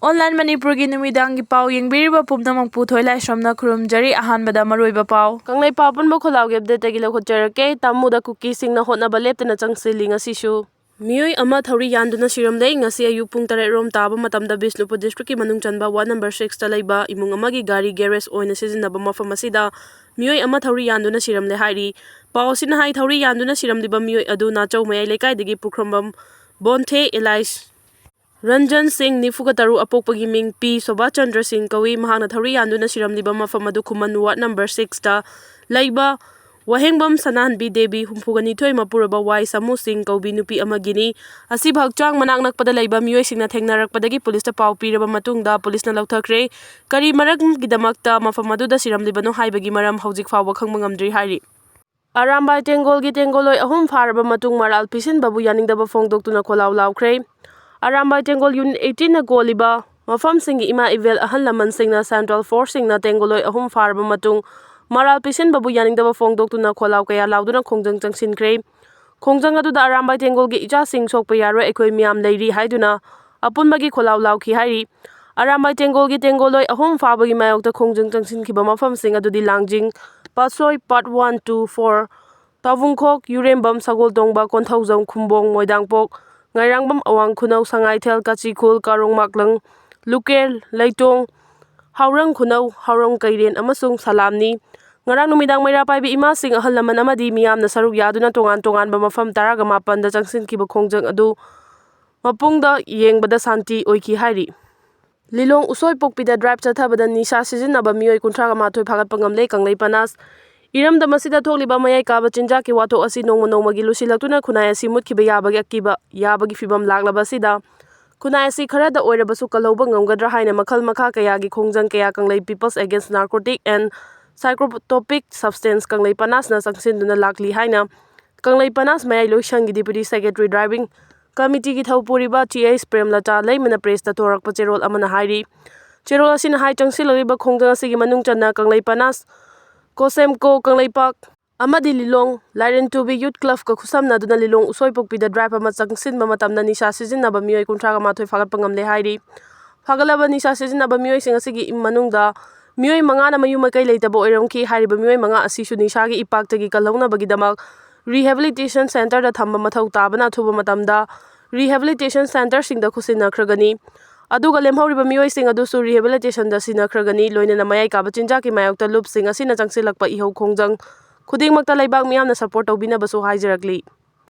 Online Manipuri numidangi pau yengbiriba pumnamang puthoi laisramna khurumjari ahanbada maroiba pau. Kanglai papunba kholaug update tagi lokhojarake Tamu da KUKI singna hotnaba leptana changsinl ngasisu. Mioi ama THOURI yanduna siramdai ngasi ayu pung 3 rom taba matamda Bishnupur district ki manung chanba ward number 6 ta laiba imung amagi gari garage oina sizinaba mafam asida mioi ama THOURI yanduna siramle hairi. Pau sina hai THOURI yanduna siramliba mioi adu nachau mayai lekai dagi pukrambam Bonte Elais Ranjan Singh Nifuga Taru Apokpagi Ming P. Soba Chandra Singh Kawi Mahana THOURI yanduna siramliba mafam adu Kuman ward number 6 ta laiba Wahengbam Sananbi Devi Humpugani Toy Mapuraba Y Samu Singh Kaubi Nupi Amagini Asib Hakchang Manak Nakpada Laiba Mioi Singna Thengnarak Padagi Police ta Pau Piraba Matungda Police na Lauthakre Kari Marag Gidamakta Mafamadu da Siramliba no Haibagi Maram Haujik Fawa Khangmangamdri Hari Arambai Tengol gi Tengoloi ahum faraba matung maral pisin babu yaningdaba fongdoktuna kholaw lawkre Arambai Tengol Unit 18 na goliba mafam singi ima ivel ahal laman singna Central Force singna Tengoloi ahum faraba matung maral pisin babu yaningdaba fongdoktuna kholaw kaya lawduna khongjang changsinkhre khongjang aduda Arambai Tengol gi icha sing sokpa yaroi ekoi miam leiri haiduna apunbagi kholaw lawki hairi Arambai Tengol gi Tengoloi ahum fabagi mayokta khongjang changsinkhiba mafam sing adudi langjing Pasoi Part 1 to 4 Tavungkhok Yurembam Sagoltongba Konthaujam Khumbong Moidangpok Ngairangbam Awang Khunau Sangaithel Kachikhul Karong Maklang Luker Leitong Haurang Khunau Haurang Kairen amasung Salamni Ngarang numidang mayra paibi ima sing ahal laman amadi miyamna saruk yaduna tongan-tongan ba mafam 18 da changsinkiba khongjang adu mapungda yengbada santi oiki hairi Lilong usoi pokpida drive chathabada nisha sizinaba mioi 38 phagatpa ngamle kanglai panas Iramda masida thokliba mayai kaba chinja ki wato asi nongma nongmagi lusilaktuna khunai asi mutkhiba yabagi akiba yabagi fibam laklaba sida khunai asi kharada oirabasu kalauba ngamgadra haina makhal makha kayagi khongjang kaya kanglai Peoples Against Narcotic and Psychotropic Substance kanglai panas na sangsinduna lakli haina kanglai panas mayai loishangi Deputy Secretary Driving Committee ki thaupuriba TH Premlata leimana press ta thorakpa cherol amana hairi cherol asina hai changsinl liba khongjang asigi manung channa kanglai panas Kosemko Kanglai Park Amadi Lilong Laren Tubi Youth Club ka khusamna duna Lilong usoi pokpida drive ama changsinba matamna nisha sizinaba mioi 38 phagatpa ngamle hairi phagalaba nisha sizinaba mioi sing asigi manungda mioi manga na mayu makai leitaba oiramki hairiba mioi manga asisu nishagi ipaktagi kalhauna bagidamak Rehabilitation Center da thamba mathau tabana thuba matamda Rehabilitation Center singda khusinakhragani aduga lemhauriba mioi sing adusu rehabilitation da sinakhragani loinana mayai kaba chinjaki mayokta loop sing asina changsilakpa ihau khongjang khudingmakta laibak miyamna support tawbinabasu haijarakli